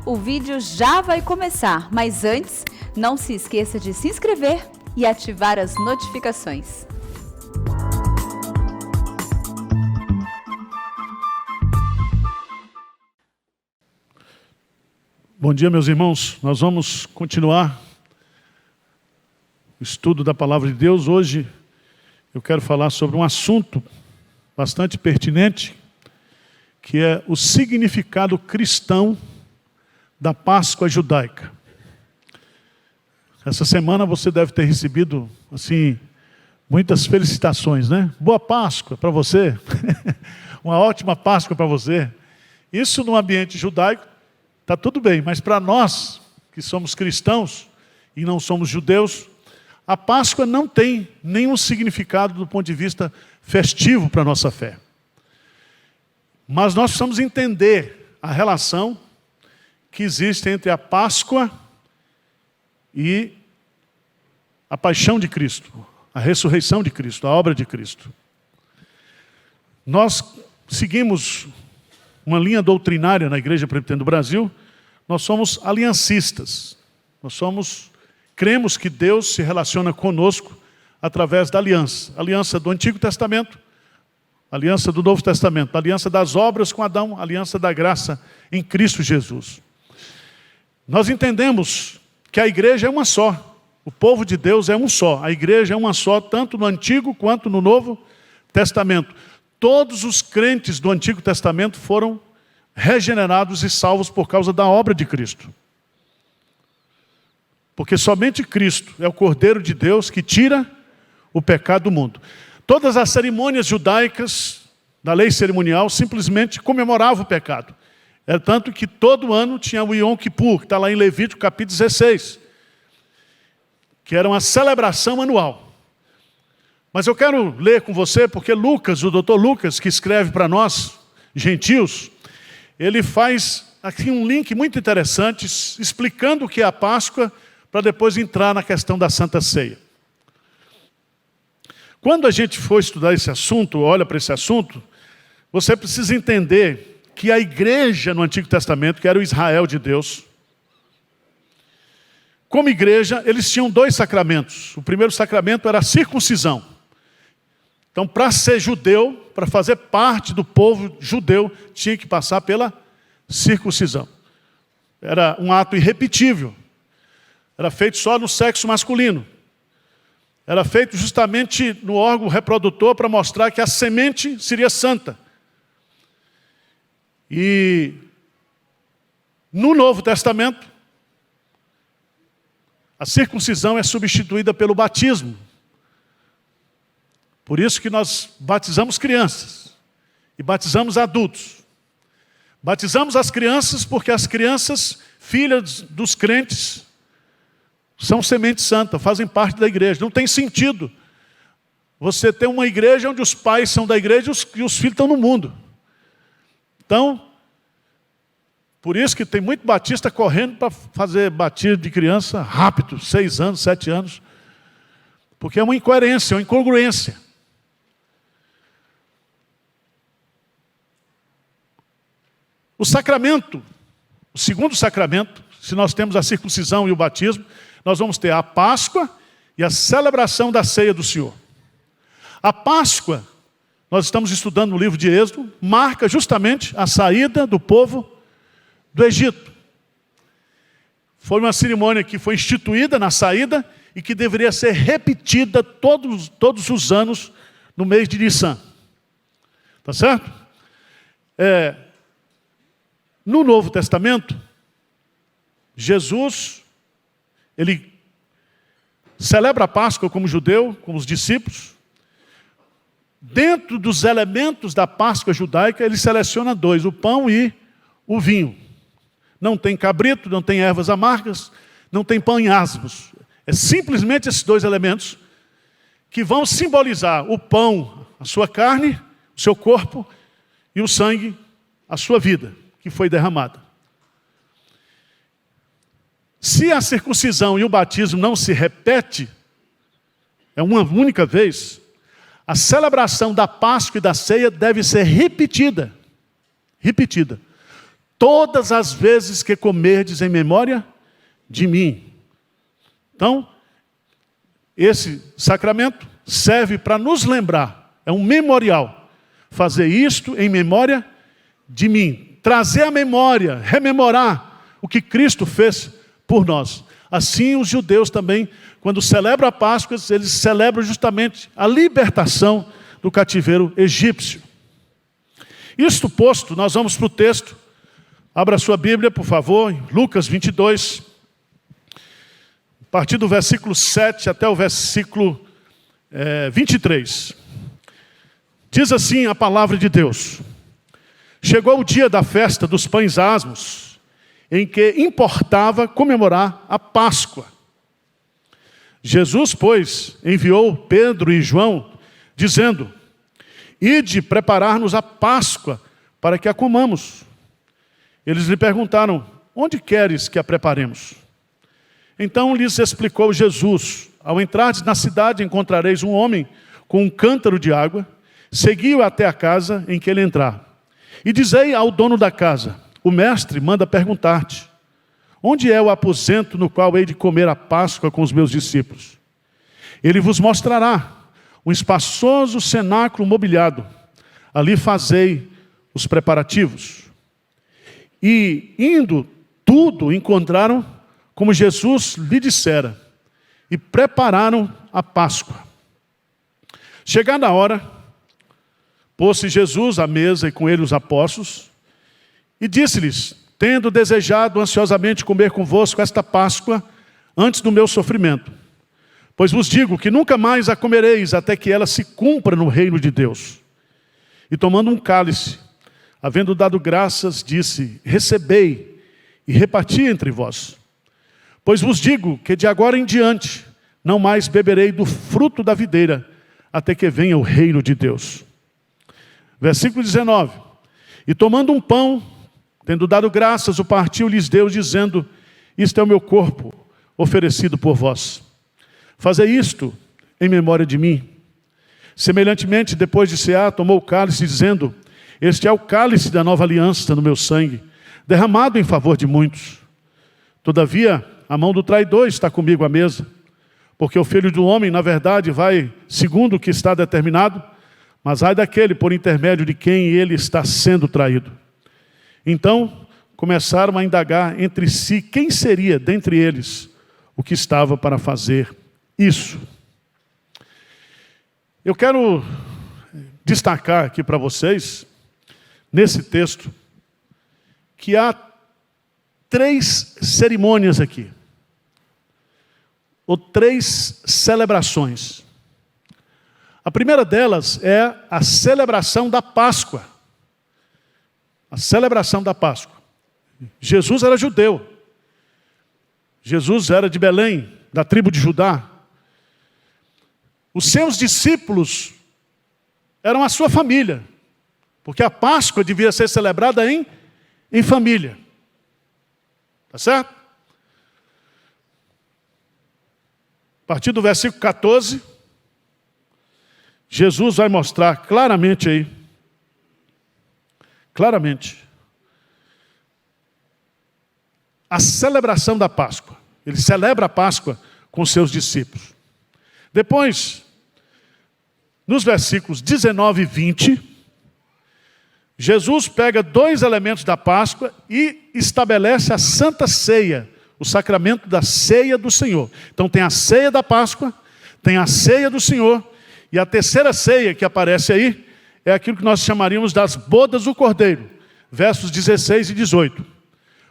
O vídeo já vai começar, mas antes, não se esqueça de se inscrever e ativar as notificações. Bom dia, meus irmãos. Nós vamos continuar o estudo da Palavra de Deus. Hoje eu quero falar sobre um assunto bastante pertinente, que é o significado cristão da Páscoa judaica. Essa semana você deve ter recebido, assim, muitas felicitações, né? Boa Páscoa para você, uma ótima Páscoa para você. Isso no ambiente judaico está tudo bem, mas para nós, que somos cristãos e não somos judeus, a Páscoa não tem nenhum significado do ponto de vista festivo para a nossa fé. Mas nós precisamos entender a relação que existe entre a Páscoa e a paixão de Cristo, a ressurreição de Cristo, a obra de Cristo. Nós seguimos uma linha doutrinária na Igreja Presbiteriana do Brasil. Nós somos aliancistas. Cremos que Deus se relaciona conosco através da aliança. Aliança do Antigo Testamento, aliança do Novo Testamento, aliança das obras com Adão, aliança da graça em Cristo Jesus. Nós entendemos que a igreja é uma só. O povo de Deus é um só. A igreja é uma só, tanto no Antigo quanto no Novo Testamento. Todos os crentes do Antigo Testamento foram regenerados e salvos por causa da obra de Cristo. Porque somente Cristo é o Cordeiro de Deus que tira o pecado do mundo. Todas as cerimônias judaicas da lei cerimonial simplesmente comemoravam o pecado. É tanto que todo ano tinha o Yom Kippur, que está lá em Levítico capítulo 16, que era uma celebração anual. Mas eu quero ler com você, porque Lucas, o doutor Lucas, que escreve para nós, gentios, ele faz aqui um link muito interessante, explicando o que é a Páscoa, para depois entrar na questão da Santa Ceia. Quando a gente for estudar esse assunto, olha para esse assunto, você precisa entender que a igreja no Antigo Testamento, que era o Israel de Deus, como igreja, eles tinham dois sacramentos. O primeiro sacramento era a circuncisão. Então, para ser judeu, para fazer parte do povo judeu, tinha que passar pela circuncisão. Era um ato irrepetível. Era feito só no sexo masculino. Era feito justamente no órgão reprodutor para mostrar que a semente seria santa. E no Novo Testamento, a circuncisão é substituída pelo batismo. Por isso que nós batizamos crianças e batizamos adultos. Batizamos as crianças porque as crianças, filhas dos crentes, são semente santa, fazem parte da igreja. Não tem sentido você ter uma igreja onde os pais são da igreja e os filhos estão no mundo. Então, por isso que tem muito batista correndo para fazer batismo de criança rápido, 6 anos, 7 anos. Porque é uma incoerência, uma incongruência. O sacramento, o segundo sacramento, se nós temos a circuncisão e o batismo, nós vamos ter a Páscoa e a celebração da ceia do Senhor. A Páscoa, nós estamos estudando no livro de Êxodo, marca justamente a saída do povo do Egito. Foi uma cerimônia que foi instituída na saída e que deveria ser repetida todos os anos no mês de Nissan. Tá certo? No Novo Testamento, Jesus, ele celebra a Páscoa como judeu, como os discípulos. Dentro dos elementos da Páscoa judaica, ele seleciona 2, o pão e o vinho. Não tem cabrito, não tem ervas amargas, não tem pão em asmos. É simplesmente esses 2 elementos que vão simbolizar o pão, a sua carne, o seu corpo, e o sangue, a sua vida, que foi derramada. Se a circuncisão e o batismo não se repete, é uma única vez, a celebração da Páscoa e da ceia deve ser repetida. Repetida. todas as vezes que comerdes em memória de mim. Então, esse sacramento serve para nos lembrar, é um memorial. Fazer isto em memória de mim. Trazer a memória, rememorar o que Cristo fez por nós. Assim os judeus também, quando celebram a Páscoa, eles celebram justamente a libertação do cativeiro egípcio. Isto posto, nós vamos para o texto. Abra sua Bíblia, por favor, em Lucas 22. A partir do versículo 7 até o versículo 23. Diz assim a palavra de Deus. Chegou o dia da festa dos pães asmos, em que importava comemorar a Páscoa. Jesus, pois, enviou Pedro e João, dizendo: ide preparar-nos a Páscoa, para que a comamos. Eles lhe perguntaram: onde queres que a preparemos? Então lhes explicou Jesus: ao entrardes na cidade encontrareis um homem com um cântaro de água, segui-o até a casa em que ele entrar. E dizei ao dono da casa: o mestre manda perguntar-te: onde é o aposento no qual hei de comer a Páscoa com os meus discípulos? Ele vos mostrará um espaçoso cenáculo mobiliado. Ali fazei os preparativos. E indo, tudo encontraram como Jesus lhe dissera, e prepararam a Páscoa. Chegada a hora, pôs-se Jesus à mesa e com ele os apóstolos, e disse-lhes: tendo desejado ansiosamente comer convosco esta Páscoa antes do meu sofrimento, pois vos digo que nunca mais a comereis até que ela se cumpra no reino de Deus. E tomando um cálice, havendo dado graças, disse: recebei e reparti entre vós. Pois vos digo que de agora em diante não mais beberei do fruto da videira, até que venha o reino de Deus. Versículo 19. E tomando um pão, tendo dado graças, o partiu, lhes deu, dizendo: isto é o meu corpo, oferecido por vós. Fazei isto em memória de mim. Semelhantemente, depois de cear, tomou o cálice, dizendo: este é o cálice da nova aliança no meu sangue, derramado em favor de muitos. Todavia, a mão do traidor está comigo à mesa, porque o Filho do Homem, na verdade, vai segundo o que está determinado, mas ai daquele por intermédio de quem ele está sendo traído. Então, começaram a indagar entre si quem seria dentre eles o que estava para fazer isso. Eu quero destacar aqui para vocês, nesse texto, que há 3 cerimônias aqui, ou 3 celebrações. A primeira delas é a celebração da Páscoa. A celebração da Páscoa. Jesus era judeu. Jesus era de Belém, da tribo de Judá. Os seus discípulos eram a sua família, porque a Páscoa devia ser celebrada em família. Tá certo? A partir do versículo 14, Jesus vai mostrar claramente aí, a celebração da Páscoa. Ele celebra a Páscoa com seus discípulos. Depois, nos versículos 19 e 20, Jesus pega 2 elementos da Páscoa e estabelece a Santa Ceia, o sacramento da ceia do Senhor. Então tem a ceia da Páscoa, tem a ceia do Senhor, e a terceira ceia que aparece aí é aquilo que nós chamaríamos das bodas do Cordeiro, versos 16 e 18.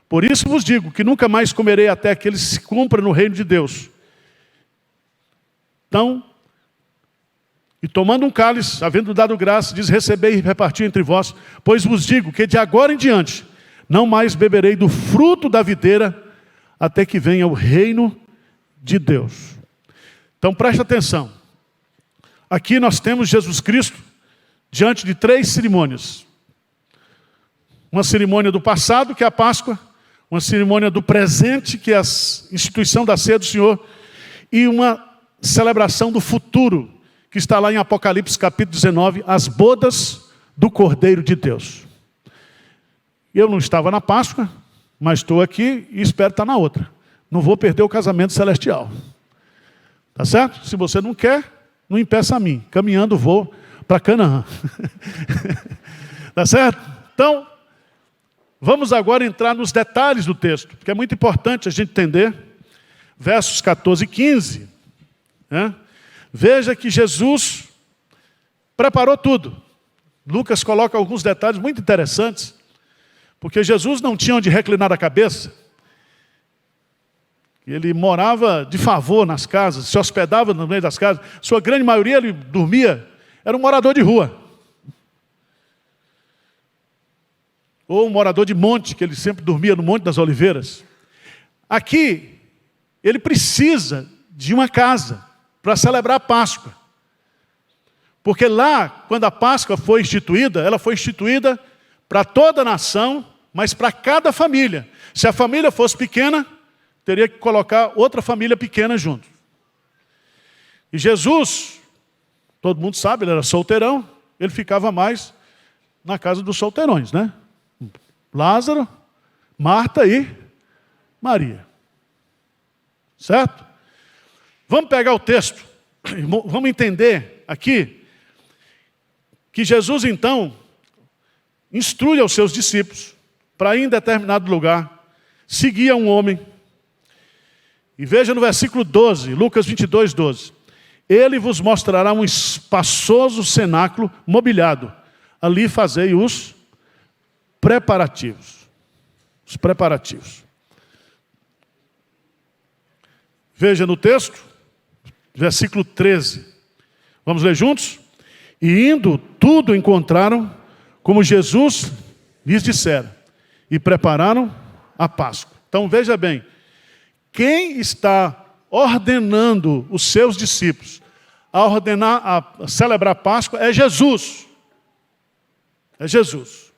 Por isso vos digo que nunca mais comerei até que ele se cumpra no reino de Deus. Então, e tomando um cálice, havendo dado graça, diz: recebei e reparti entre vós, pois vos digo que de agora em diante não mais beberei do fruto da videira, até que venha o reino de Deus. Então preste atenção. Aqui nós temos Jesus Cristo diante de 3 cerimônias. Uma cerimônia do passado, que é a Páscoa, uma cerimônia do presente, que é a instituição da ceia do Senhor, e uma celebração do futuro, que está lá em Apocalipse capítulo 19, as bodas do Cordeiro de Deus. Eu não estava na Páscoa, mas estou aqui e espero estar na outra. Não vou perder o casamento celestial. Tá certo? Se você não quer, não impeça a mim. Caminhando vou para Canaã. Tá certo? Então, vamos agora entrar nos detalhes do texto, porque é muito importante a gente entender. Versos 14 e 15. Né? Veja que Jesus preparou tudo. Lucas coloca alguns detalhes muito interessantes, porque Jesus não tinha onde reclinar a cabeça. Ele morava de favor nas casas, se hospedava no meio das casas. Sua grande maioria ele dormia, era um morador de rua. Ou um morador de monte, que ele sempre dormia no Monte das Oliveiras. Aqui, ele precisa de uma casa para celebrar a Páscoa. Porque lá, quando a Páscoa foi instituída, ela foi instituída para toda a nação, mas para cada família. Se a família fosse pequena, teria que colocar outra família pequena junto. E Jesus, todo mundo sabe, ele era solteirão, ele ficava mais na casa dos solteirões, né? Lázaro, Marta e Maria. Certo? Vamos pegar o texto, vamos entender aqui que Jesus então instrui aos seus discípulos para ir em determinado lugar, seguir um homem. E veja no versículo 12, Lucas 22, 12. Ele vos mostrará um espaçoso cenáculo mobiliado. Ali fazei os preparativos. Os preparativos. Veja no texto, versículo 13. Vamos ler juntos? E indo, tudo encontraram como Jesus lhes dissera. E prepararam a Páscoa. Então veja bem, quem está ordenando os seus discípulos a celebrar a Páscoa é Jesus. É Jesus.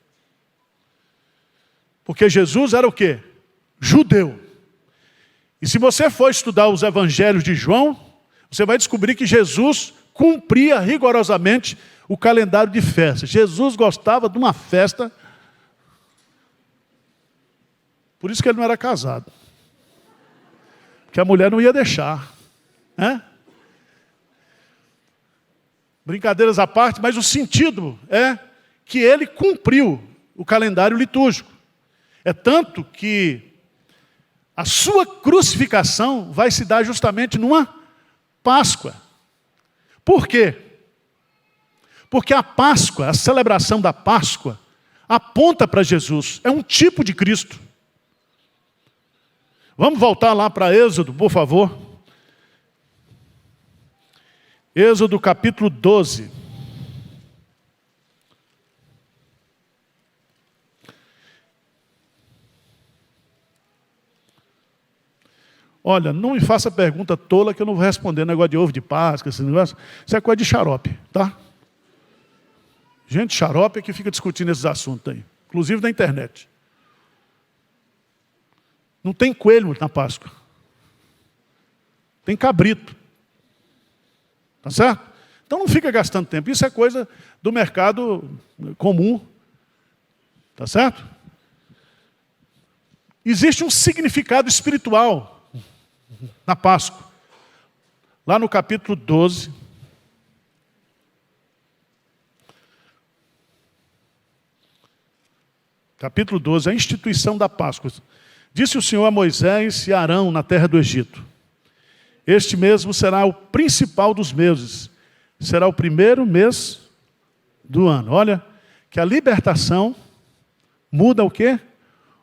Porque Jesus era o quê? Judeu. E se você for estudar os evangelhos de João, você vai descobrir que Jesus cumpria rigorosamente o calendário de festas. Jesus gostava de uma festa. Por isso que ele não era casado. Porque a mulher não ia deixar. Né? Brincadeiras à parte, mas o sentido é que ele cumpriu o calendário litúrgico. É tanto que a sua crucificação vai se dar justamente numa Páscoa. Por quê? Porque a Páscoa, a celebração da Páscoa, aponta para Jesus. É um tipo de Cristo. Vamos voltar lá para Êxodo, por favor. Êxodo capítulo 12. Olha, não me faça pergunta tola que eu não vou responder. Negócio de ovo de Páscoa, esse negócio. Isso é coisa de xarope, tá? Gente xarope é que fica discutindo esses assuntos aí. Inclusive na internet. Não tem coelho na Páscoa. Tem cabrito. Tá certo? Então não fica gastando tempo. Isso é coisa do mercado comum. Tá certo? Existe um significado espiritual na Páscoa. Lá no capítulo 12. Capítulo 12, a instituição da Páscoa. Disse o Senhor a Moisés e a Arão na terra do Egito. Este mesmo será o principal dos meses. Será o primeiro mês do ano. Olha, que a libertação muda o quê?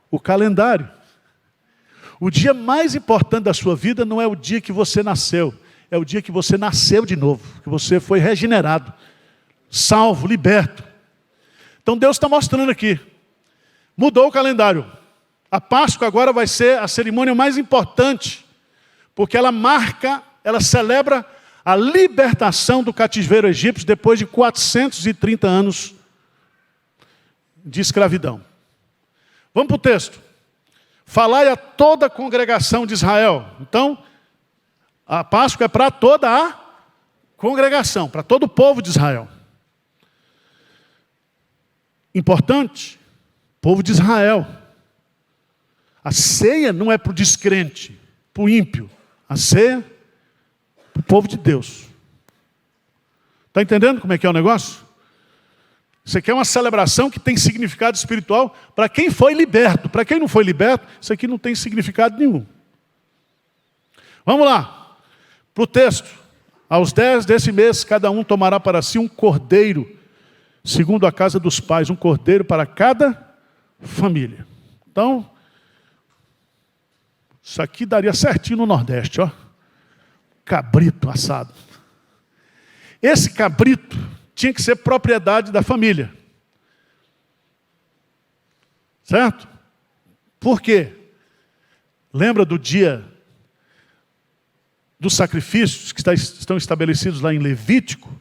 O calendário. O dia mais importante da sua vida não é o dia que você nasceu. É o dia que você nasceu de novo. Que você foi regenerado. Salvo, liberto. Então Deus está mostrando aqui. Mudou o calendário. A Páscoa agora vai ser a cerimônia mais importante. Porque ela marca, ela celebra a libertação do cativeiro egípcio depois de 430 anos de escravidão. Vamos para o texto. Falai a toda a congregação de Israel. Então, a Páscoa é para toda a congregação, para todo o povo de Israel. Importante, Povo de Israel. A ceia não é para o descrente, para o ímpio. A ceia é para o povo de Deus. Está entendendo como é que é o negócio? Isso aqui é uma celebração que tem significado espiritual para quem foi liberto. Para quem não foi liberto, isso aqui não tem significado nenhum. Vamos lá, para o texto. Aos 10 desse mês, cada um tomará para si um cordeiro, segundo a casa dos pais, um cordeiro para cada família. Então, isso aqui daria certinho no Nordeste, ó. Cabrito assado. Esse cabrito tinha que ser propriedade da família. Certo? Por quê? Lembra do dia dos sacrifícios que estão estabelecidos lá em Levítico?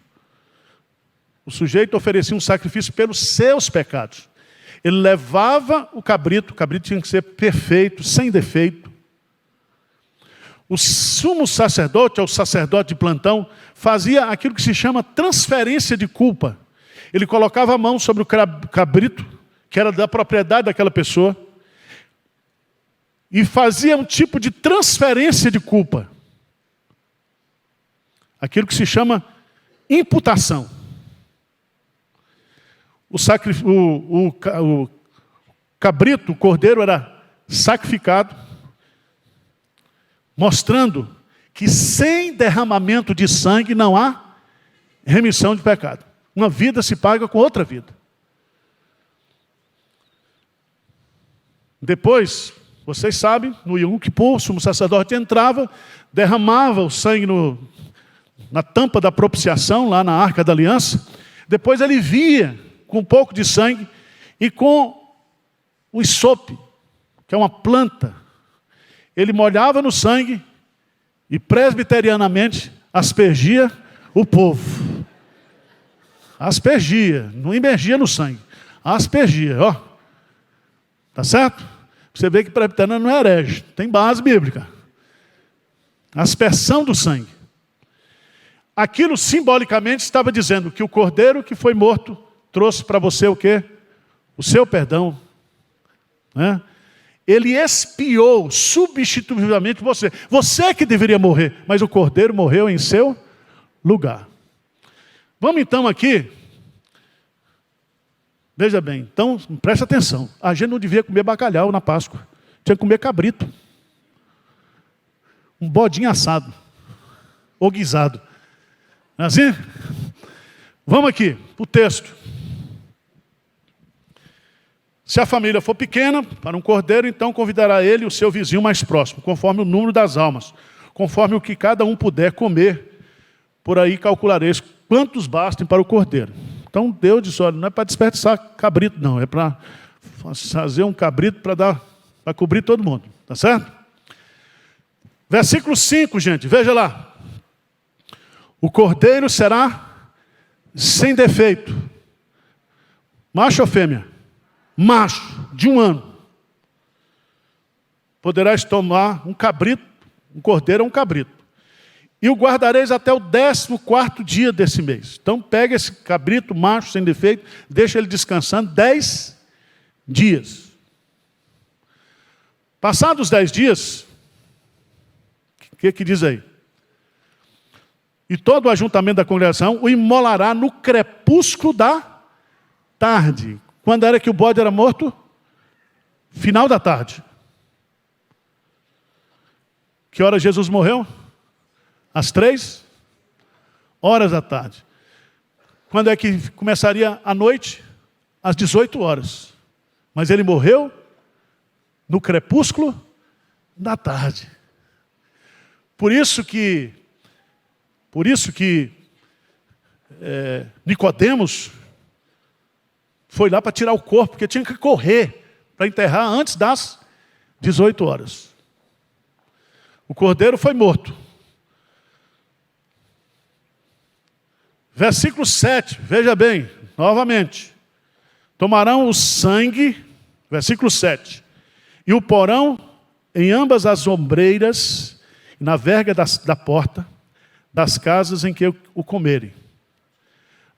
O sujeito oferecia um sacrifício pelos seus pecados. Ele levava o cabrito tinha que ser perfeito, sem defeito. O sumo sacerdote, ou sacerdote de plantão, fazia aquilo que se chama transferência de culpa. Ele colocava a mão sobre o cabrito, que era da propriedade daquela pessoa, e fazia um tipo de transferência de culpa. Aquilo que se chama imputação. O cabrito, o cordeiro, era sacrificado, mostrando que sem derramamento de sangue não há remissão de pecado. Uma vida se paga com outra vida. Depois, vocês sabem, no Yom Kippur, o sumo sacerdote entrava, derramava o sangue na tampa da propiciação, lá na Arca da Aliança. Depois ele via com um pouco de sangue e com o isope, que é uma planta. Ele molhava no sangue e presbiterianamente aspergia o povo. Aspergia, não imergia no sangue. Aspergia, ó. Tá certo? Você vê que presbiteriano não é herege, tem base bíblica. Aspersão do sangue. Aquilo simbolicamente estava dizendo que o cordeiro que foi morto trouxe para você o quê? O seu perdão. Né? Ele expiou substitutivamente você. Você que deveria morrer, mas o cordeiro morreu em seu lugar. Vamos então aqui. Veja bem, então preste atenção. A gente não devia comer bacalhau na Páscoa. Tinha que comer cabrito. Um bodinho assado. Ou guisado. Não é assim? Vamos aqui, para o texto. Se a família for pequena, para um cordeiro, então convidará ele o seu vizinho mais próximo, conforme o número das almas, conforme o que cada um puder comer. Por aí calculareis quantos bastem para o cordeiro. Então Deus disse, olha, não é para desperdiçar cabrito, não. É para fazer um cabrito para cobrir todo mundo. Tá certo? Versículo 5, gente, veja lá. O cordeiro será sem defeito. Macho ou fêmea? Macho, de 1 ano. Poderás tomar um cabrito, um cordeiro é um cabrito. E o guardareis até o 14º dia desse mês. Então pega esse cabrito, macho, sem defeito, deixa ele descansando 10 dias. Passados os 10 dias, o que diz aí? E todo o ajuntamento da congregação o imolará no crepúsculo da tarde. Quando era que o bode era morto? Final da tarde. Que hora Jesus morreu? Às 3 horas da tarde. Quando é que começaria a noite? Às 18 horas. Mas ele morreu no crepúsculo da tarde. Por isso que Nicodemos foi lá para tirar o corpo, porque tinha que correr para enterrar antes das 18 horas. O cordeiro foi morto. Versículo 7, veja bem, novamente. Tomarão o sangue, versículo 7, e o porão em ambas as ombreiras, na verga da porta, das casas em que o comerem.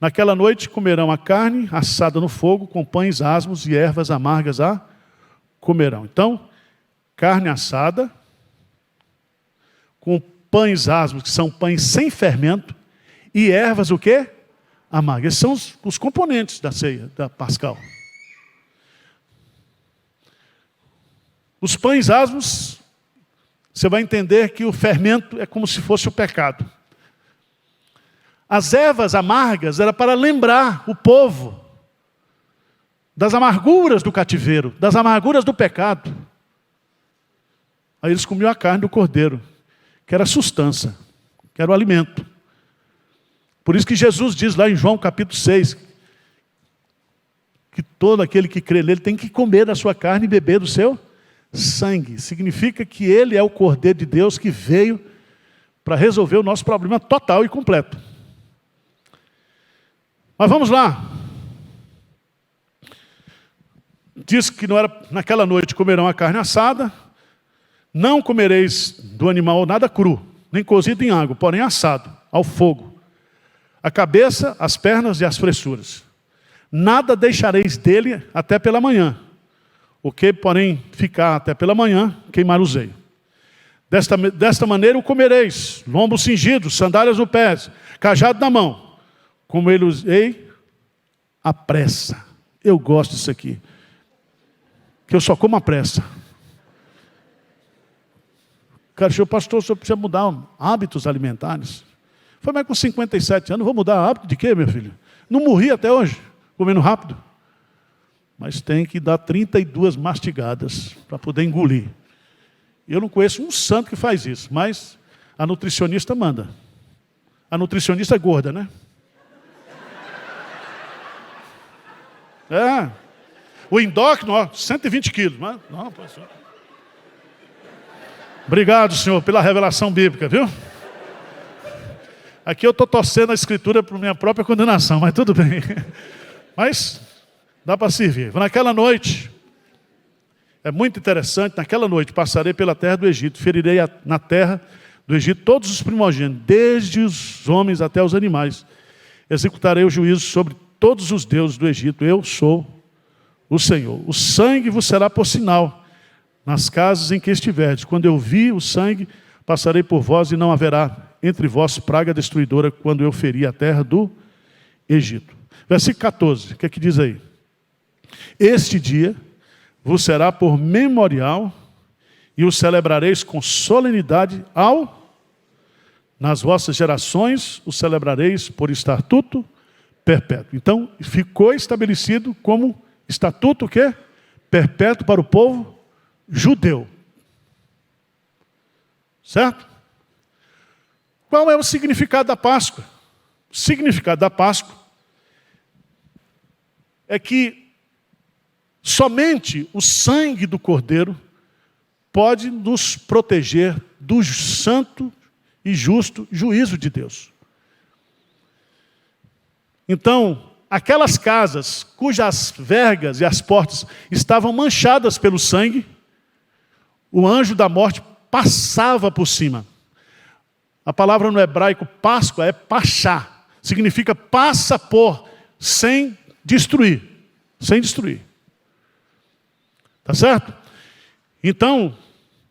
Naquela noite comerão a carne assada no fogo, com pães asmos e ervas amargas a comerão. Então, carne assada, com pães asmos, que são pães sem fermento, e ervas o quê? Amargas. Esses são os componentes da ceia, da Pascal. Os pães asmos, você vai entender que o fermento é como se fosse o pecado. As ervas amargas era para lembrar o povo das amarguras do cativeiro, das amarguras do pecado. Aí eles comiam a carne do cordeiro, que era a sustância, que era o alimento. Por isso que Jesus diz lá em João capítulo 6, que todo aquele que crê nele tem que comer da sua carne e beber do seu sangue. Significa que ele é o Cordeiro de Deus que veio para resolver o nosso problema total e completo. Mas vamos lá. Diz que não era, naquela noite comerão a carne assada, não comereis do animal nada cru, nem cozido em água, porém assado, ao fogo. A cabeça, as pernas e as pressuras. Nada deixareis dele até pela manhã. O que, porém, ficar até pela manhã, queimar-os-ei. Desta maneira o comereis, lombos cingidos, sandálias no pé, cajado na mão. Comer-los-ei à pressa. Eu gosto disso aqui. Que eu só como à pressa. Cara, senhor pastor, o senhor precisa mudar hábitos alimentares. Foi mais com 57 anos, vou mudar hábito de quê, meu filho? Não morri até hoje, comendo rápido. Mas tem que dar 32 mastigadas para poder engolir. Eu não conheço um santo que faz isso, mas a nutricionista manda. A nutricionista é gorda, né? É. O endócrino, ó, 120 quilos. Mas, não, pastor. Obrigado, senhor, pela revelação bíblica, viu? Aqui eu estou torcendo a escritura para minha própria condenação, mas tudo bem. Mas dá para servir. Naquela noite, é muito interessante, naquela noite passarei pela terra do Egito, ferirei na terra do Egito todos os primogênitos, desde os homens até os animais. Executarei o juízo sobre todos os deuses do Egito, eu sou o Senhor. O sangue vos será por sinal nas casas em que estiverdes. Quando eu vi o sangue, passarei por vós e não haverá entre vós praga destruidora quando eu ferir a terra do Egito. Versículo 14, o que é que diz aí? Este dia vos será por memorial e o celebrareis com solenidade nas vossas gerações, o celebrareis por estatuto perpétuo. Então, ficou estabelecido como estatuto o quê? Perpétuo para o povo judeu. Certo? Qual é o significado da Páscoa? O significado da Páscoa é que somente o sangue do Cordeiro pode nos proteger do santo e justo juízo de Deus. Então, aquelas casas cujas vergas e as portas estavam manchadas pelo sangue, o anjo da morte passava por cima. A palavra no hebraico Páscoa é pachá, significa passa por, sem destruir. Sem destruir. Tá certo? Então,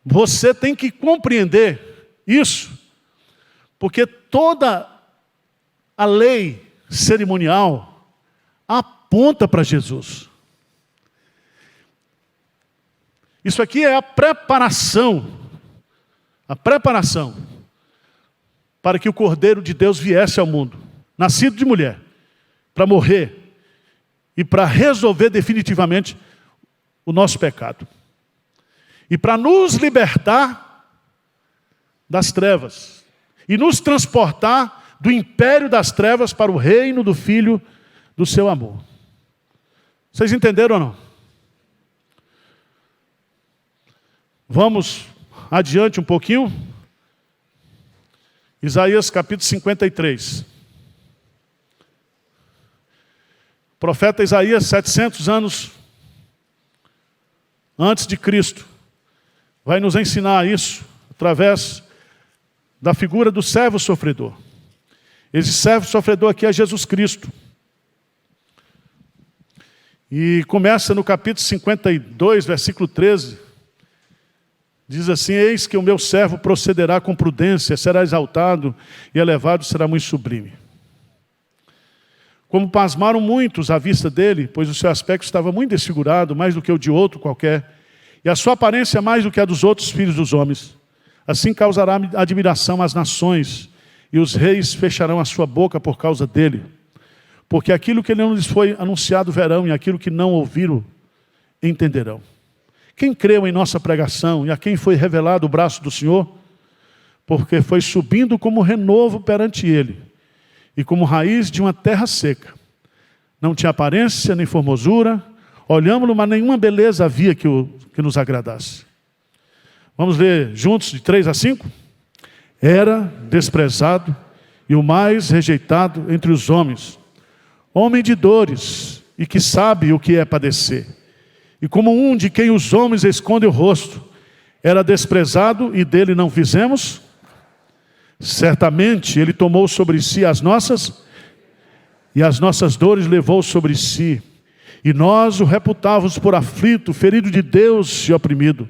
você tem que compreender isso, porque toda a lei cerimonial aponta para Jesus. Isso aqui é a preparação para que o Cordeiro de Deus viesse ao mundo, nascido de mulher, para morrer e para resolver definitivamente o nosso pecado. E para nos libertar das trevas e nos transportar do império das trevas para o reino do Filho do seu amor. Vocês entenderam ou não? Vamos adiante um pouquinho. Isaías capítulo 53. O profeta Isaías, 700 anos antes de Cristo, vai nos ensinar isso através da figura do servo sofredor. Esse servo sofredor aqui é Jesus Cristo. E começa no capítulo 52, versículo 13. Diz assim: eis que o meu servo procederá com prudência, será exaltado e elevado será muito sublime. Como pasmaram muitos à vista dele, pois o seu aspecto estava muito desfigurado, mais do que o de outro qualquer, e a sua aparência mais do que a dos outros filhos dos homens. Assim causará admiração às nações, e os reis fecharão a sua boca por causa dele. Porque aquilo que não lhes foi anunciado verão, e aquilo que não ouviram entenderão. Quem creu em nossa pregação, e a quem foi revelado o braço do Senhor? Porque foi subindo como renovo perante ele, e como raiz de uma terra seca. Não tinha aparência nem formosura, olhámo-lo, mas nenhuma beleza havia que nos agradasse. Vamos ler juntos, de 3 a 5? Era desprezado e o mais rejeitado entre os homens, homem de dores e que sabe o que é padecer. E como um de quem os homens escondem o rosto, era desprezado e dele não fizemos. Certamente ele tomou sobre si as nossas, e as nossas dores levou sobre si. E nós o reputávamos por aflito, ferido de Deus e oprimido.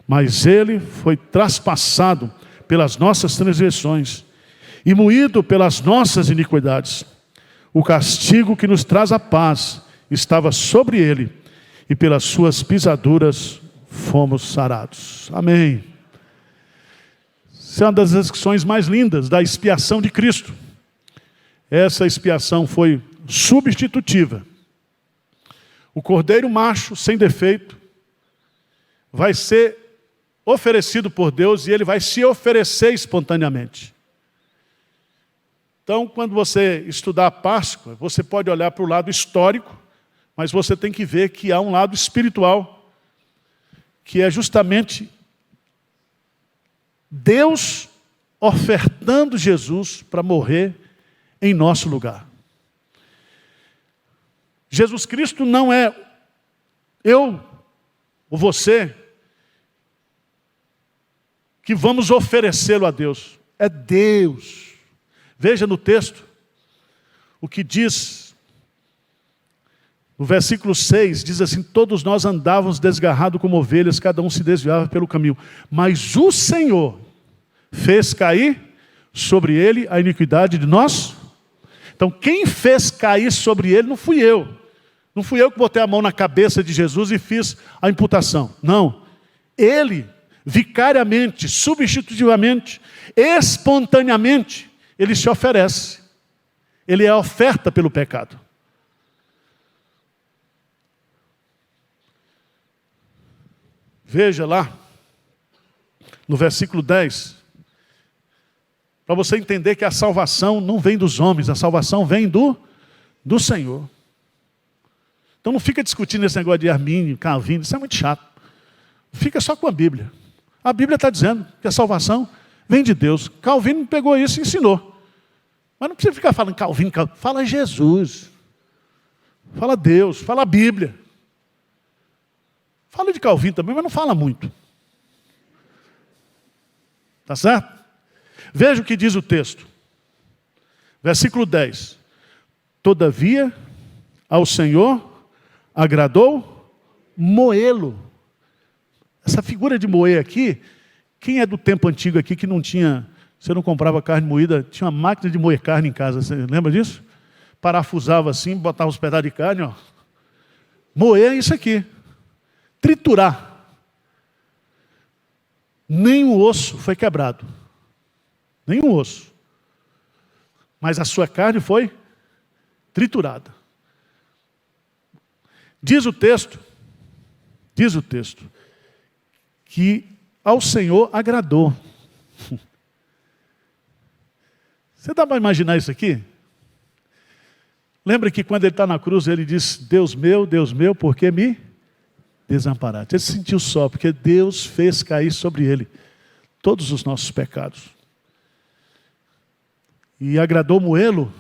Mas ele foi traspassado pelas nossas transgressões e moído pelas nossas iniquidades. O castigo que nos traz a paz estava sobre ele, e pelas suas pisaduras fomos sarados. Amém. Essa é uma das descrições mais lindas da expiação de Cristo. Essa expiação foi substitutiva. O cordeiro macho, sem defeito, vai ser oferecido por Deus e ele vai se oferecer espontaneamente. Então, quando você estudar a Páscoa, você pode olhar para o lado histórico, mas você tem que ver que há um lado espiritual, que é justamente Deus ofertando Jesus para morrer em nosso lugar. Jesus Cristo não é eu ou você que vamos oferecê-lo a Deus. É Deus. Veja no texto o que diz. No versículo 6, diz assim: todos nós andávamos desgarrados como ovelhas, cada um se desviava pelo caminho. Mas o Senhor fez cair sobre ele a iniquidade de nós. Então quem fez cair sobre ele não fui eu. Não fui eu que botei a mão na cabeça de Jesus e fiz a imputação. Não. Ele, vicariamente, substitutivamente, espontaneamente, ele se oferece. Ele é a oferta pelo pecado. Veja lá, no versículo 10, para você entender que a salvação não vem dos homens, a salvação vem do Senhor. Então não fica discutindo esse negócio de Armínio, Calvino, isso é muito chato. Fica só com a Bíblia. A Bíblia está dizendo que a salvação vem de Deus. Calvino pegou isso e ensinou. Mas não precisa ficar falando Calvino, Calvino. Fala Jesus. Fala Deus, fala a Bíblia. Fala de Calvino também, mas não fala muito. Tá certo? Veja o que diz o texto. Versículo 10. Todavia, ao Senhor agradou moê-lo. Essa figura de moer aqui, quem é do tempo antigo aqui que não tinha, você não comprava carne moída, tinha uma máquina de moer carne em casa, você lembra disso? Parafusava assim, botava os pedaços de carne, ó. Moer é isso aqui. Triturar. Nenhum osso foi quebrado. Nenhum osso. Mas a sua carne foi triturada. Diz o texto, que ao Senhor agradou. Você dá para imaginar isso aqui? Lembra que quando ele está na cruz, ele diz: Deus meu, por que me desamparaste? Ele se sentiu só, porque Deus fez cair sobre ele todos os nossos pecados. E agradou moê-lo,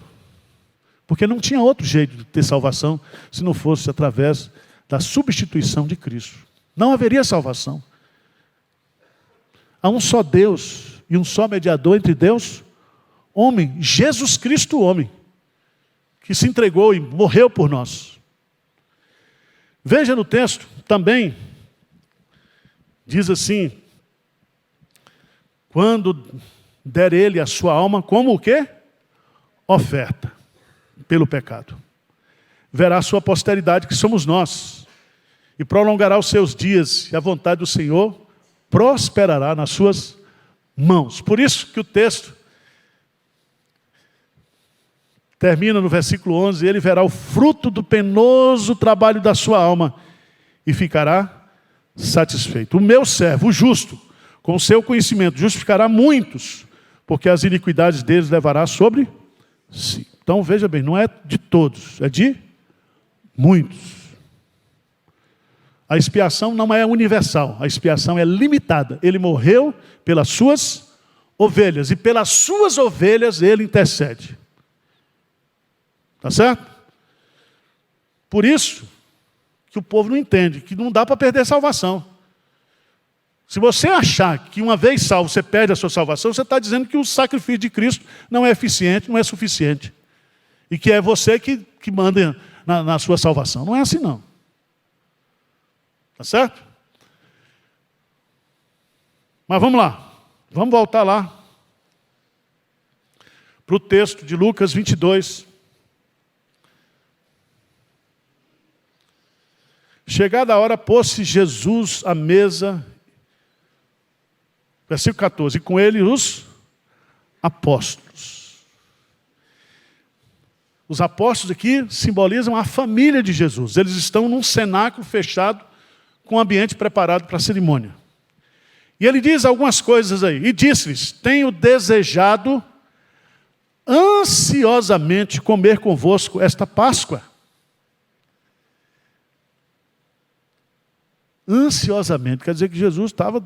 porque não tinha outro jeito de ter salvação, se não fosse através da substituição de Cristo. Não haveria salvação. Há um só Deus e um só mediador entre Deus, homem, Jesus Cristo homem, que se entregou e morreu por nós. Veja no texto também, diz assim, quando der ele a sua alma como o quê? Oferta pelo pecado. Verá a sua posteridade, que somos nós, e prolongará os seus dias, e a vontade do Senhor prosperará nas suas mãos. Por isso que o texto termina no versículo 11, ele verá o fruto do penoso trabalho da sua alma e ficará satisfeito. O meu servo, o justo, com o seu conhecimento, justificará muitos, porque as iniquidades deles levará sobre si. Então veja bem, não é de todos, é de muitos. A expiação não é universal, a expiação é limitada. Ele morreu pelas suas ovelhas, e pelas suas ovelhas ele intercede. Tá certo? Por isso que o povo não entende, que não dá para perder a salvação. Se você achar que uma vez salvo você perde a sua salvação, você está dizendo que o sacrifício de Cristo não é eficiente, não é suficiente. E que é você que manda na sua salvação. Não é assim não. Tá certo? Mas vamos lá. Vamos voltar lá para o texto de Lucas 22. Chegada a hora, pôs-se Jesus à mesa, versículo 14, e com ele os apóstolos. Os apóstolos aqui simbolizam a família de Jesus. Eles estão num cenáculo fechado, com um ambiente preparado para a cerimônia. E ele diz algumas coisas aí. E disse-lhes, tenho desejado ansiosamente comer convosco esta Páscoa. Ansiosamente, quer dizer que Jesus estava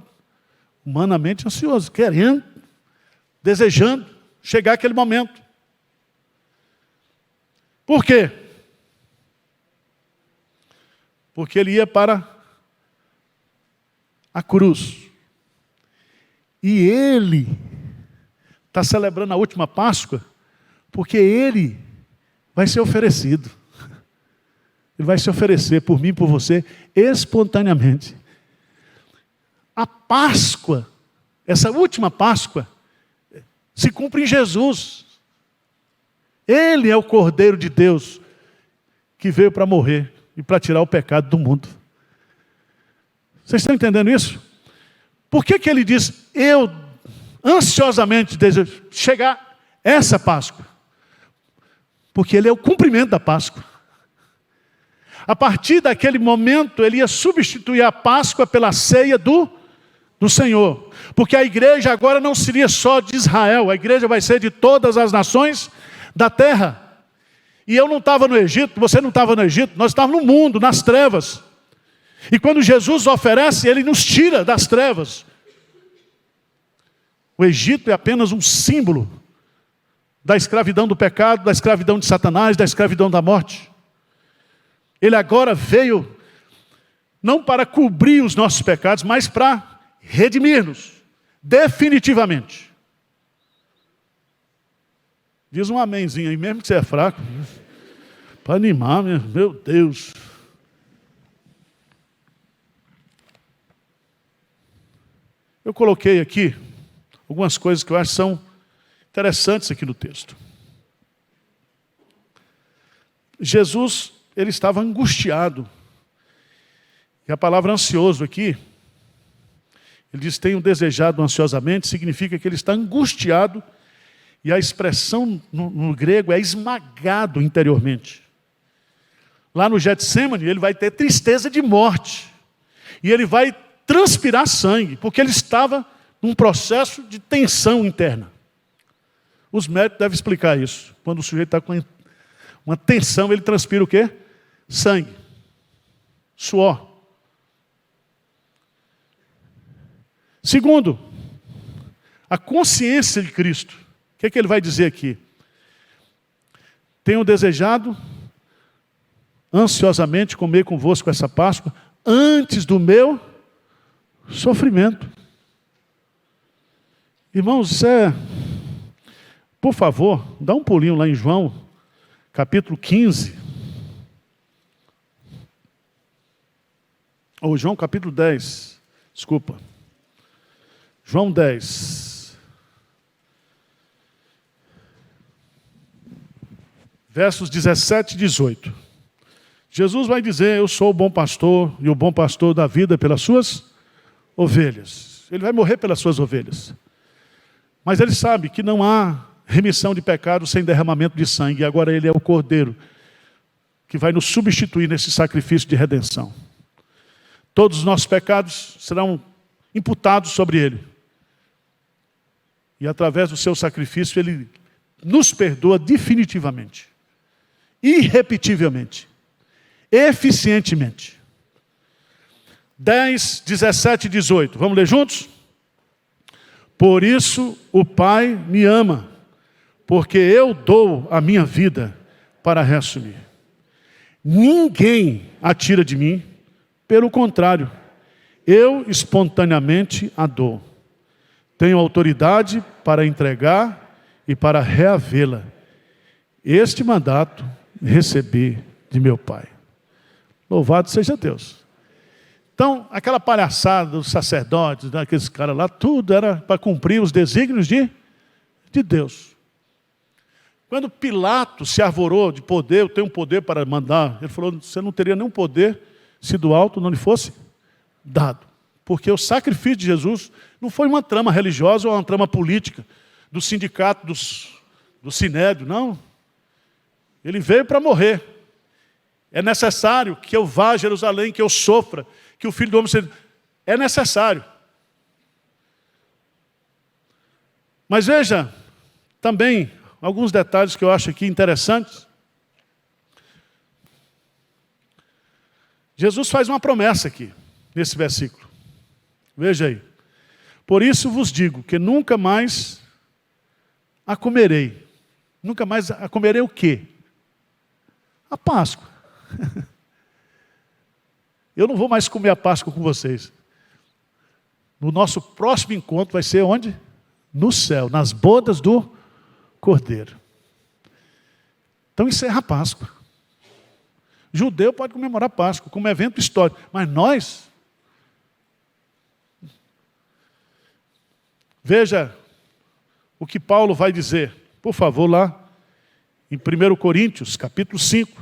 humanamente ansioso, querendo, desejando chegar aquele momento. Por quê? Porque ele ia para a cruz. E ele está celebrando a última Páscoa, porque ele vai ser oferecido. Ele vai se oferecer por mim e por você espontaneamente. A Páscoa, essa última Páscoa, se cumpre em Jesus. Ele é o Cordeiro de Deus que veio para morrer e para tirar o pecado do mundo. Vocês estão entendendo isso? Por que ele diz, eu ansiosamente desejo chegar essa Páscoa? Porque ele é o cumprimento da Páscoa. A partir daquele momento, ele ia substituir a Páscoa pela ceia do Senhor. Porque a igreja agora não seria só de Israel, a igreja vai ser de todas as nações da terra. E eu não estava no Egito, você não estava no Egito, nós estávamos no mundo, nas trevas. E quando Jesus oferece, ele nos tira das trevas. O Egito é apenas um símbolo da escravidão do pecado, da escravidão de Satanás, da escravidão da morte. Ele agora veio, não para cobrir os nossos pecados, mas para redimir-nos, definitivamente. Diz um amenzinho aí, mesmo que você é fraco, para animar, meu Deus. Eu coloquei aqui algumas coisas que eu acho que são interessantes aqui no texto. Jesus, ele estava angustiado. E a palavra ansioso aqui, ele diz, tenho desejado ansiosamente, significa que ele está angustiado, e a expressão no grego é esmagado interiormente. Lá no Getsemane, ele vai ter tristeza de morte. E ele vai transpirar sangue, porque ele estava num processo de tensão interna. Os médicos devem explicar isso. Quando o sujeito está com uma tensão, ele transpira o quê? Sangue. Suor. Segundo, a consciência de Cristo. O que ele vai dizer aqui? Tenho desejado ansiosamente comer convosco essa Páscoa antes do meu sofrimento. Irmãos, isso é Por favor, dá um pulinho lá em João, capítulo 15. Ou João capítulo 10. Desculpa. João 10. Versos 17 e 18. Jesus vai dizer, eu sou o bom pastor, e o bom pastor dá vida pelas suas ovelhas. Ele vai morrer pelas suas ovelhas. Mas ele sabe que não há remissão de pecados sem derramamento de sangue. E agora ele é o cordeiro que vai nos substituir nesse sacrifício de redenção. Todos os nossos pecados serão imputados sobre ele. E através do seu sacrifício ele nos perdoa definitivamente. Irrepetivelmente. Eficientemente. 10, 17 e 18. Vamos ler juntos? Por isso o Pai me ama, porque eu dou a minha vida para reassumir. Ninguém a tira de mim, pelo contrário, eu espontaneamente a dou. Tenho autoridade para entregar e para reavê-la. Este mandato recebi de meu Pai. Louvado seja Deus. Então, aquela palhaçada dos sacerdotes, daqueles caras lá, tudo era para cumprir os desígnios de Deus. Quando Pilatos se arvorou de poder, eu tenho um poder para mandar, ele falou, você não teria nenhum poder se do alto não lhe fosse dado. Porque o sacrifício de Jesus não foi uma trama religiosa ou uma trama política, do sindicato, do sinédrio, não. Ele veio para morrer. É necessário que eu vá a Jerusalém, que eu sofra, que o Filho do Homem seja... É necessário. Mas veja, também, alguns detalhes que eu acho aqui interessantes. Jesus faz uma promessa aqui, nesse versículo. Veja aí. Por isso vos digo que nunca mais a comerei. Nunca mais a comerei o quê? A Páscoa. Eu não vou mais comer a Páscoa com vocês. No nosso próximo encontro vai ser onde? No céu, nas bodas do Cordeiro. Então encerra a Páscoa. Judeu pode comemorar a Páscoa como evento histórico, mas nós... Veja o que Paulo vai dizer, por favor, lá em 1 Coríntios, capítulo 5.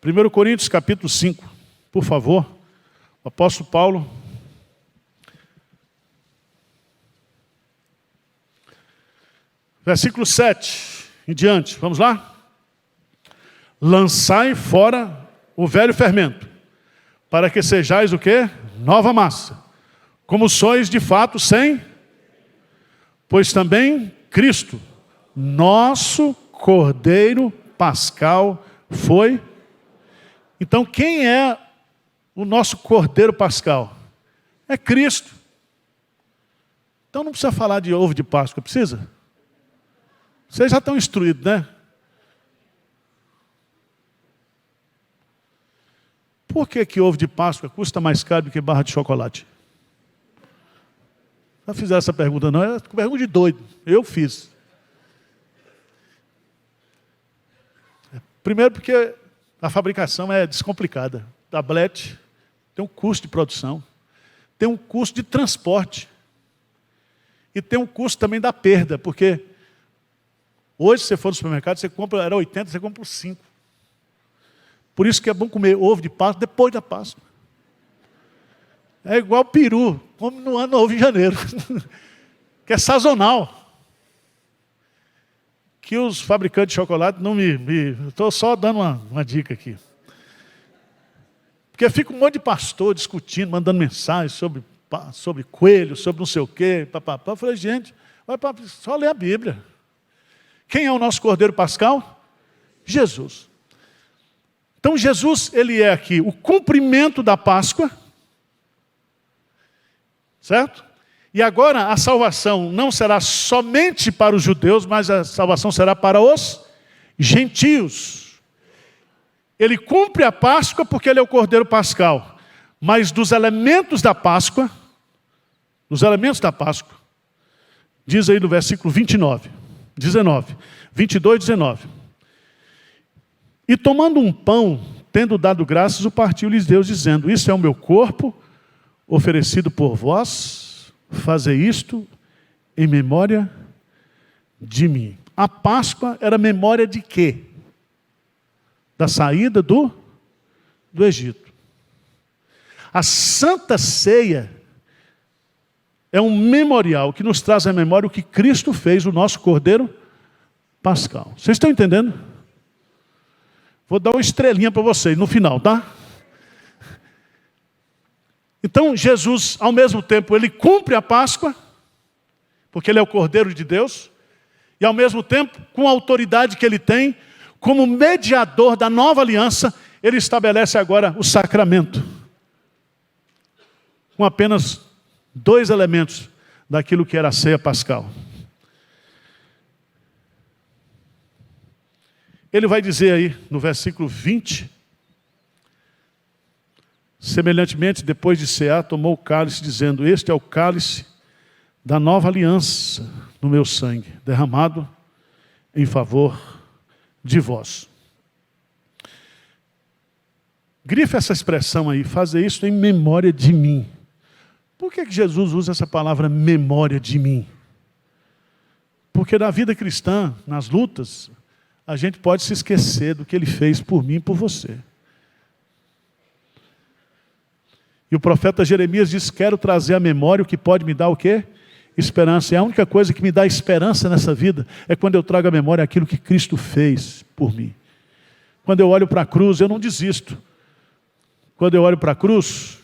1 Coríntios, capítulo 5, por favor, o apóstolo Paulo. Versículo 7 em diante, vamos lá? Lançai fora o velho fermento, para que sejais o quê? Nova massa, como sois de fato sem, pois também Cristo, nosso Cordeiro Pascal, foi. Então quem é o nosso Cordeiro Pascal? É Cristo. Então não precisa falar de ovo de Páscoa, precisa? Vocês já estão instruídos, né? Por que ovo de Páscoa custa mais caro do que barra de chocolate? Já fizeram essa pergunta, não? É pergunta de doido. Eu fiz. Primeiro porque a fabricação é descomplicada. Tablete tem um custo de produção, tem um custo de transporte e tem um custo também da perda, porque hoje, se você for no supermercado, você compra, era 80, você compra por 5. Por isso que é bom comer ovo de Páscoa depois da Páscoa. É igual peru, come no ano novo em janeiro, que é sazonal. Que os fabricantes de chocolate não estou só dando uma dica aqui. Porque fica um monte de pastor discutindo, mandando mensagens sobre coelho, sobre não sei o quê. Eu falei, gente, só ler a Bíblia. Quem é o nosso Cordeiro Pascal? Jesus. Então Jesus, ele é aqui o cumprimento da Páscoa. Certo? E agora a salvação não será somente para os judeus, mas a salvação será para os gentios. Ele cumpre a Páscoa porque ele é o Cordeiro Pascal. Mas dos elementos da Páscoa, diz aí no versículo 22, 19. E tomando um pão, tendo dado graças, o partiu-lhes Deus, dizendo: isso é o meu corpo, oferecido por vós, fazei isto em memória de mim. A Páscoa era memória de quê? Da saída do Egito. A Santa Ceia é um memorial que nos traz à memória o que Cristo fez, o nosso Cordeiro Pascal. Vocês estão entendendo? Vou dar uma estrelinha para vocês no final, tá? Então, Jesus, ao mesmo tempo, ele cumpre a Páscoa, porque ele é o Cordeiro de Deus, e ao mesmo tempo, com a autoridade que ele tem, como mediador da nova aliança, ele estabelece agora o sacramento. Com apenas 2 elementos daquilo que era a ceia pascal. Ele vai dizer aí no versículo 20: semelhantemente, depois de cear, tomou o cálice, dizendo: este é o cálice da nova aliança no meu sangue, derramado em favor de vós. Grife essa expressão aí: fazer isso em memória de mim. Por que Jesus usa essa palavra memória de mim? Porque na vida cristã, nas lutas, a gente pode se esquecer do que ele fez por mim e por você. E o profeta Jeremias diz: quero trazer à memória o que pode me dar o quê? Esperança. E a única coisa que me dá esperança nessa vida é quando eu trago à memória aquilo que Cristo fez por mim. Quando eu olho para a cruz, eu não desisto. Quando eu olho para a cruz,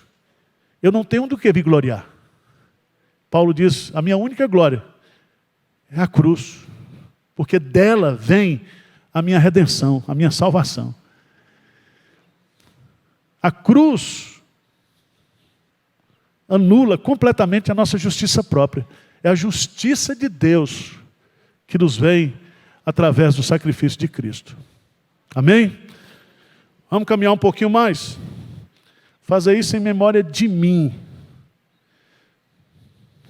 eu não tenho do que me gloriar. Paulo diz: a minha única glória é a cruz, porque dela vem a minha redenção, a minha salvação. A cruz anula completamente a nossa justiça própria. É a justiça de Deus que nos vem através do sacrifício de Cristo. Amém? Vamos caminhar um pouquinho mais. Fazer isso em memória de mim.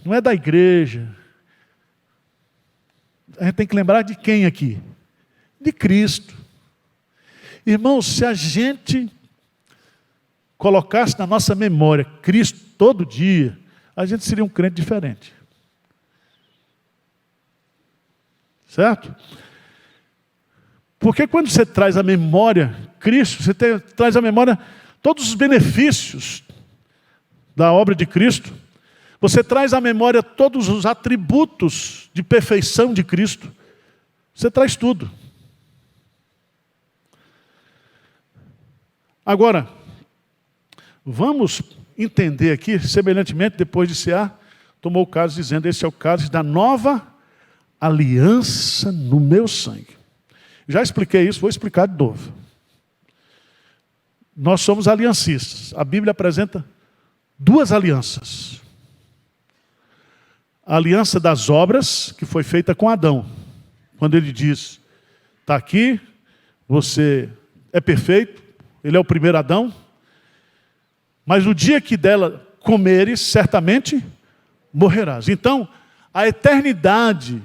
Não é da igreja. A gente tem que lembrar de quem aqui? De Cristo. Irmãos, se a gente colocasse na nossa memória Cristo todo dia, a gente seria um crente diferente. Certo? Porque quando você traz à memória Cristo, você traz à memória todos os benefícios da obra de Cristo. Você traz à memória todos os atributos de perfeição de Cristo. Você traz tudo. Agora, vamos entender aqui, semelhantemente, depois de cear, tomou o cálice dizendo: esse é o cálice da nova aliança no meu sangue. Já expliquei isso, vou explicar de novo. Nós somos aliancistas. A Bíblia apresenta 2 alianças. A aliança das obras, que foi feita com Adão. Quando ele diz: está aqui, você é perfeito, ele é o primeiro Adão. Mas no dia que dela comeres, certamente morrerás. Então, a eternidade,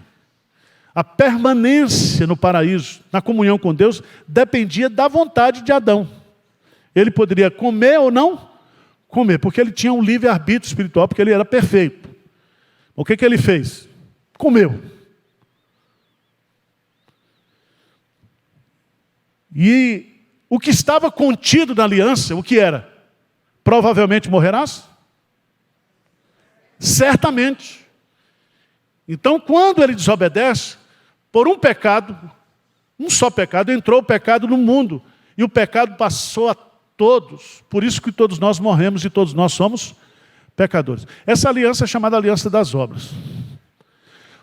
a permanência no paraíso, na comunhão com Deus, dependia da vontade de Adão. Ele poderia comer ou não comer, porque ele tinha um livre-arbítrio espiritual, porque ele era perfeito. O que ele fez? Comeu. E o que estava contido na aliança, o que era? Provavelmente morrerás? Certamente. Então, quando ele desobedece, por um pecado, um só pecado, entrou o pecado no mundo. E o pecado passou a todos. Por isso que todos nós morremos e todos nós somos pecadores. Essa aliança é chamada aliança das obras.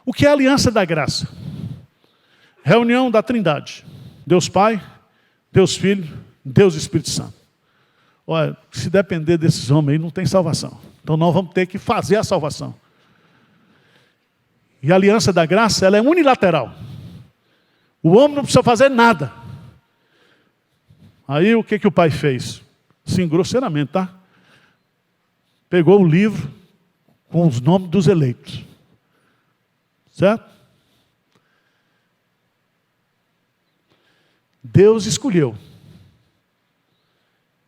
O que é a aliança da graça? Reunião da Trindade. Deus Pai, Deus Filho, Deus Espírito Santo. Olha, se depender desses homens aí, não tem salvação. Então nós vamos ter que fazer a salvação. E a aliança da graça, ela é unilateral. O homem não precisa fazer nada. Aí o que o pai fez? Sim, grosseiramente, tá? pegou o livro com os nomes dos eleitos. Certo? Deus escolheu.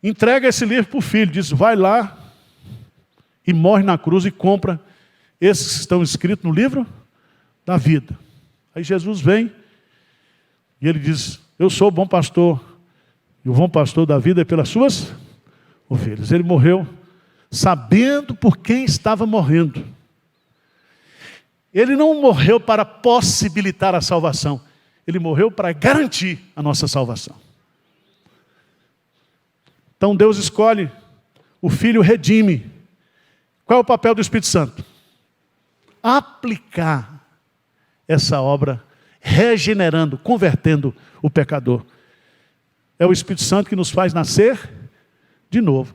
Entrega esse livro para o filho, diz, vai lá e morre na cruz e compra esses que estão escritos no livro da vida. Aí Jesus vem e ele diz, eu sou o bom pastor, e o bom pastor da vida é pelas suas ovelhas. Ele morreu sabendo por quem estava morrendo. Ele não morreu para possibilitar a salvação, ele morreu para garantir a nossa salvação. Então Deus escolhe, o Filho redime. Qual é o papel do Espírito Santo? Aplicar essa obra, regenerando, convertendo o pecador. É o Espírito Santo que nos faz nascer de novo.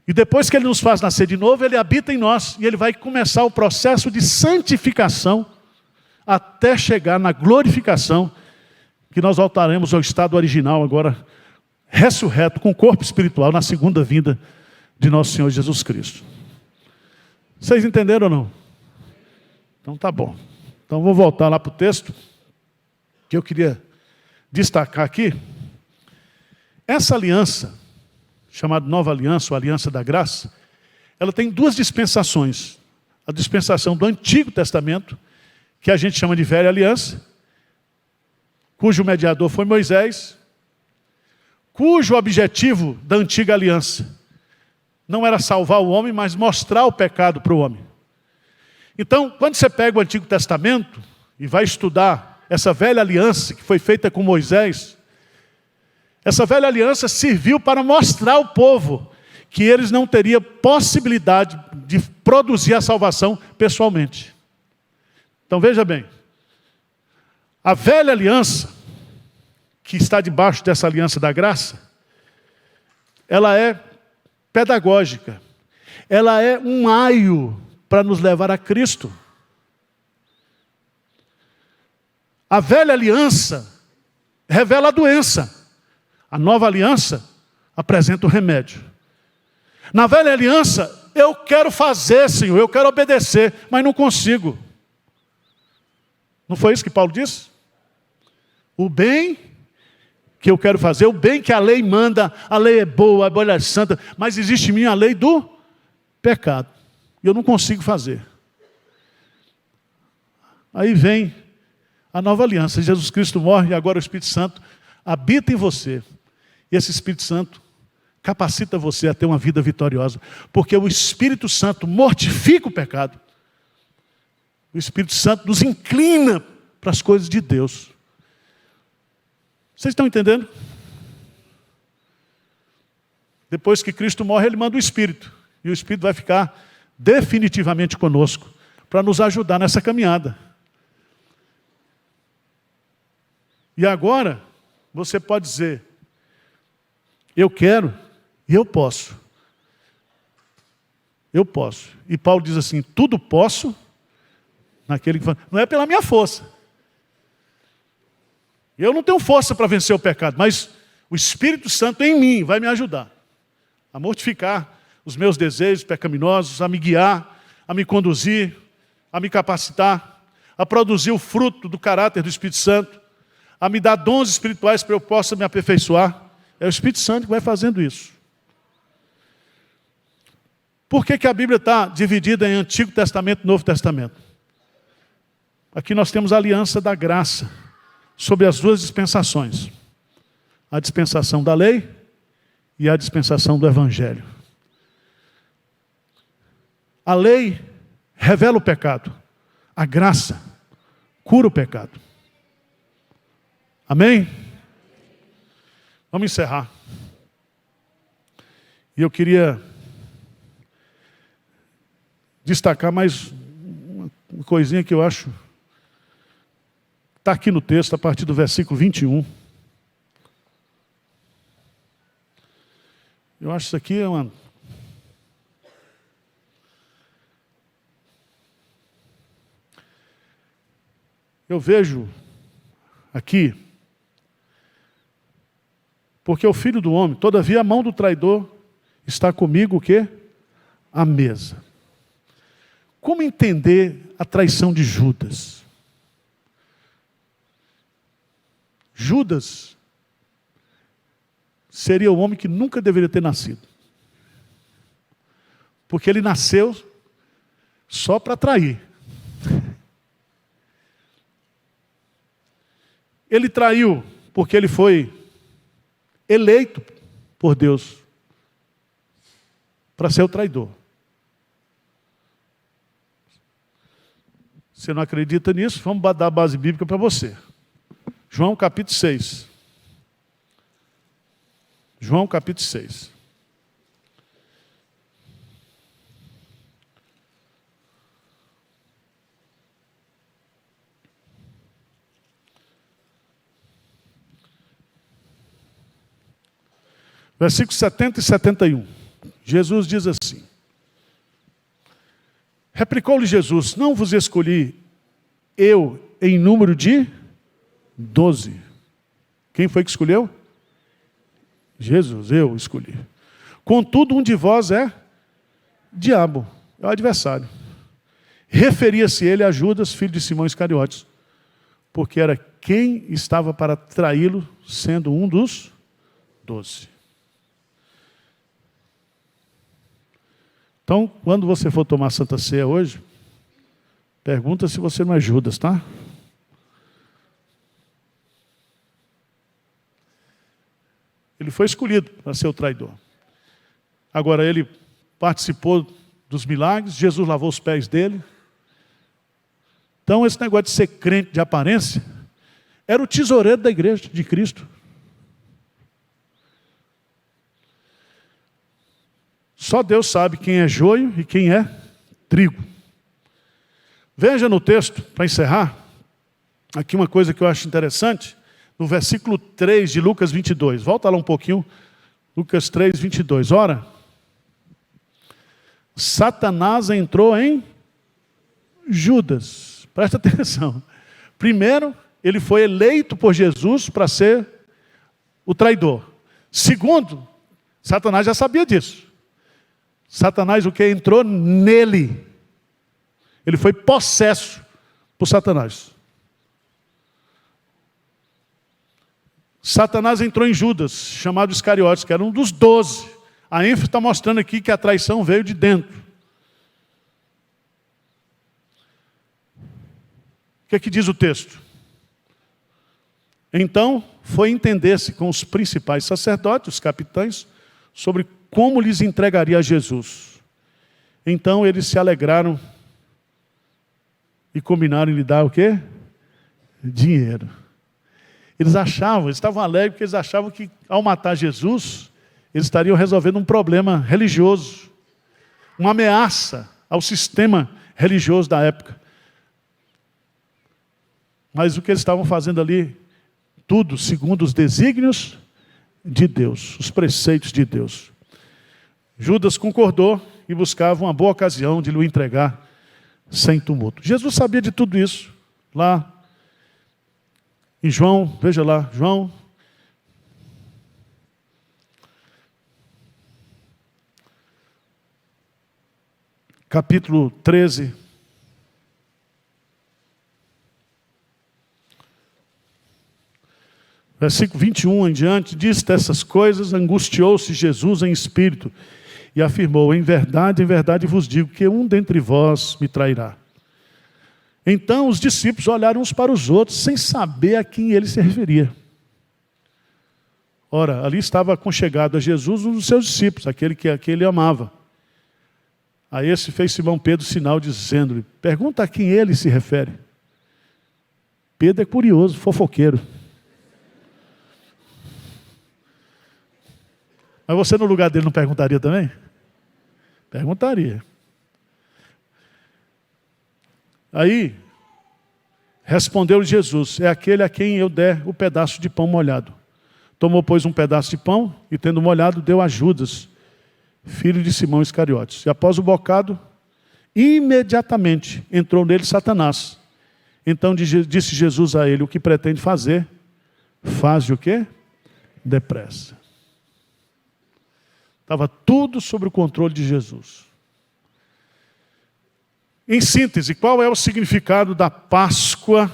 E depois que ele nos faz nascer de novo, ele habita em nós. E ele vai começar o processo de santificação até chegar na glorificação, que nós voltaremos ao estado original agora, ressurreto, com corpo espiritual, na segunda vinda de nosso Senhor Jesus Cristo. Vocês entenderam ou não? Então tá bom. Então vou voltar lá para o texto, que eu queria destacar aqui. Essa aliança, chamada Nova Aliança, ou Aliança da Graça, ela tem duas dispensações. A dispensação do Antigo Testamento, que a gente chama de Velha Aliança, cujo mediador foi Moisés, cujo objetivo da Antiga Aliança não era salvar o homem, mas mostrar o pecado para o homem. Então, quando você pega o Antigo Testamento e vai estudar essa Velha Aliança que foi feita com Moisés, essa Velha Aliança serviu para mostrar ao povo que eles não teriam possibilidade de produzir a salvação pessoalmente. Então veja bem, a Velha Aliança, que está debaixo dessa Aliança da Graça, ela é pedagógica, ela é um aio para nos levar a Cristo. A Velha Aliança revela a doença, a Nova Aliança apresenta o remédio. Na Velha Aliança, eu quero fazer, Senhor, eu quero obedecer, mas não consigo. Não foi isso que Paulo disse? O bem que eu quero fazer, o bem que a lei manda, a lei é boa, a lei é santa, mas existe em mim a lei do pecado. E eu não consigo fazer. Aí vem a Nova Aliança. Jesus Cristo morre e agora o Espírito Santo habita em você. E esse Espírito Santo capacita você a ter uma vida vitoriosa. Porque o Espírito Santo mortifica o pecado. O Espírito Santo nos inclina para as coisas de Deus. Vocês estão entendendo? Depois que Cristo morre, Ele manda o Espírito. E o Espírito vai ficar definitivamente conosco, para nos ajudar nessa caminhada. E agora, você pode dizer, eu quero e eu posso. Eu posso. E Paulo diz assim, tudo posso, naquele que fala, não é pela minha força. Eu não tenho força para vencer o pecado, mas o Espírito Santo em mim vai me ajudar a mortificar os meus desejos pecaminosos, a me guiar, a me conduzir, a me capacitar, a produzir o fruto do caráter do Espírito Santo, a me dar dons espirituais para eu possa me aperfeiçoar. É o Espírito Santo que vai fazendo isso. Por que a Bíblia está dividida em Antigo Testamento e Novo Testamento? Aqui nós temos a aliança da graça, sobre as duas dispensações. A dispensação da lei e a dispensação do Evangelho. A lei revela o pecado. A graça cura o pecado. Amém? Vamos encerrar. E eu queria destacar mais uma coisinha que eu acho está aqui no texto, a partir do versículo 21. Eu acho isso aqui é uma... Eu vejo aqui, porque o Filho do Homem, todavia a mão do traidor está comigo, o quê? à mesa. Como entender a traição de Judas? Judas seria o homem que nunca deveria ter nascido. Porque ele nasceu só para trair. Ele traiu porque ele foi eleito por Deus para ser o traidor. Você não acredita nisso? Vamos dar a base bíblica para você. João capítulo 6. João capítulo 6. Versículos 70 e 71. Jesus diz assim: replicou-lhe Jesus: não vos escolhi eu em número de 12. Quem foi que escolheu? Jesus, eu escolhi. Contudo, um de vós é diabo, é o adversário. Referia-se ele a Judas, filho de Simão Iscariotes, porque era quem estava para traí-lo, sendo um dos 12. Então, quando você for tomar Santa Ceia hoje, pergunta se você não é Judas, tá? Ele foi escolhido para ser o traidor. Agora, ele participou dos milagres, Jesus lavou os pés dele. Então, esse negócio de ser crente de aparência, era o tesoureiro da igreja de Cristo. Só Deus sabe quem é joio e quem é trigo. Veja no texto, para encerrar, aqui uma coisa que eu acho interessante, no versículo 3 de Lucas 22. Volta lá um pouquinho, Lucas 3, 22. Ora, Satanás entrou em Judas. Presta atenção. Primeiro, ele foi eleito por Jesus para ser o traidor. Segundo, Satanás já sabia disso. Satanás, o que entrou nele? Ele foi possesso por Satanás. Satanás entrou em Judas, chamado Iscariotes, que era um dos 12. A ênfase está mostrando aqui que a traição veio de dentro. O que é que diz o texto? Então, foi entender-se com os principais sacerdotes, os capitães, sobre como lhes entregaria a Jesus. Então eles se alegraram e combinaram em lhe dar o quê? Dinheiro. Eles estavam alegres porque eles achavam que ao matar Jesus, eles estariam resolvendo um problema religioso, uma ameaça ao sistema religioso da época. Mas o que eles estavam fazendo ali, tudo segundo os desígnios de Deus, os preceitos de Deus. Judas concordou e buscava uma boa ocasião de lhe entregar sem tumulto. Jesus sabia de tudo isso. Lá em João, veja lá, João. Capítulo 13. Versículo 21 em diante, disse essas coisas, angustiou-se Jesus em espírito e afirmou: em verdade vos digo que um dentre vós me trairá. Então os discípulos olharam uns para os outros, sem saber a quem ele se referia. Ora, ali estava aconchegado a Jesus um dos seus discípulos, aquele que ele amava. A esse fez Simão Pedro sinal, dizendo-lhe: pergunta a quem ele se refere. Pedro é curioso, fofoqueiro. Mas você no lugar dele não perguntaria também? Perguntaria. Aí, respondeu-lhe Jesus: é aquele a quem eu der o pedaço de pão molhado. Tomou, pois, um pedaço de pão e, tendo molhado, deu a Judas, filho de Simão Iscariotes. E após o bocado, imediatamente entrou nele Satanás. Então disse Jesus a ele: o que pretende fazer, faz o quê? Depressa. Estava tudo sob o controle de Jesus. Em síntese, qual é o significado da Páscoa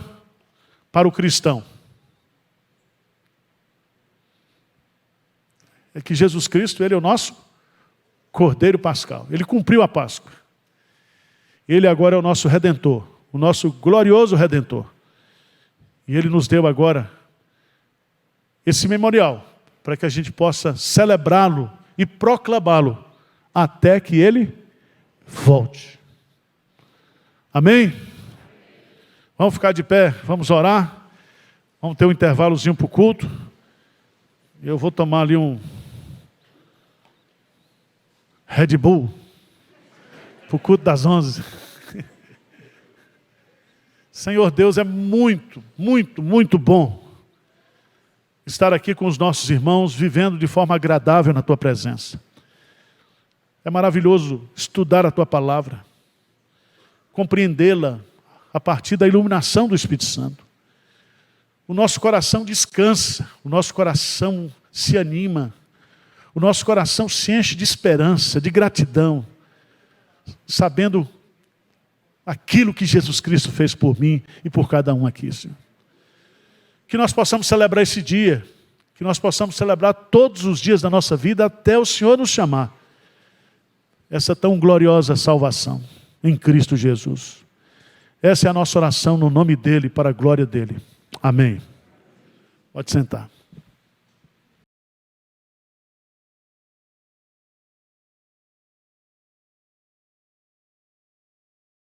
para o cristão? É que Jesus Cristo, Ele é o nosso Cordeiro Pascal. Ele cumpriu a Páscoa. Ele agora é o nosso Redentor, o nosso glorioso Redentor. E Ele nos deu agora esse memorial, para que a gente possa celebrá-lo e proclamá-lo até que Ele volte. Amém? Vamos ficar de pé, vamos orar. Vamos ter um intervalozinho para o culto. Eu vou tomar ali um Red Bull para o culto das 11. Senhor Deus, é muito, muito, muito bom estar aqui com os nossos irmãos, vivendo de forma agradável na Tua presença. É maravilhoso estudar a Tua palavra, compreendê-la a partir da iluminação do Espírito Santo. O nosso coração descansa, o nosso coração se anima, o nosso coração se enche de esperança, de gratidão, sabendo aquilo que Jesus Cristo fez por mim e por cada um aqui, Senhor. Que nós possamos celebrar esse dia, que nós possamos celebrar todos os dias da nossa vida até o Senhor nos chamar. Essa tão gloriosa salvação em Cristo Jesus. Essa é a nossa oração no nome dEle, para a glória dEle. Amém. Pode sentar.